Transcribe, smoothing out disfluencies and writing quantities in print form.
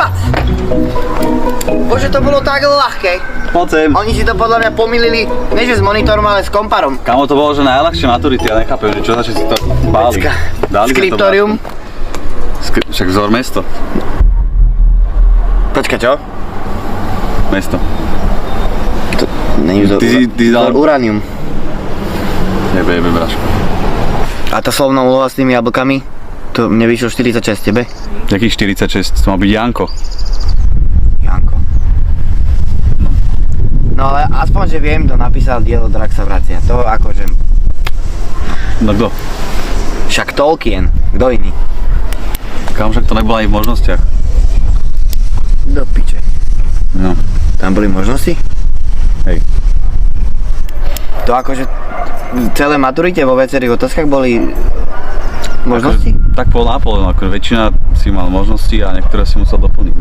Šupac! Bože, to bolo tak ľahké. Poď sem. Oni si to podľa mňa pomýlili, nie že s monitorom, ale s komparom. Kamo, to bolo, že najľahšie maturity, ja nechápem, že čo za si to báli. Skriptorium. Však vzor mesto. Počkaj, čo? Mesto. To není vzor, vzor uranium. Jebe, braško. A tá slovná úloha s tými jablkami? To mne vyšlo 46, tebe? Jakých 46? To má byť Janko. Janko. No ale aspoň, že viem, kto napísal dielo Drak sa vracia. To akože... No kto? Však Tolkien. Kto iný? Kam však to nebolo aj v možnostiach. Do piče. No. Tam boli možnosti? Hej. To akože celé maturite vo viacerých otázkach boli možnosti? Tak pol na pol, akože väčšina si mal možnosti a niektoré si musel doplniť.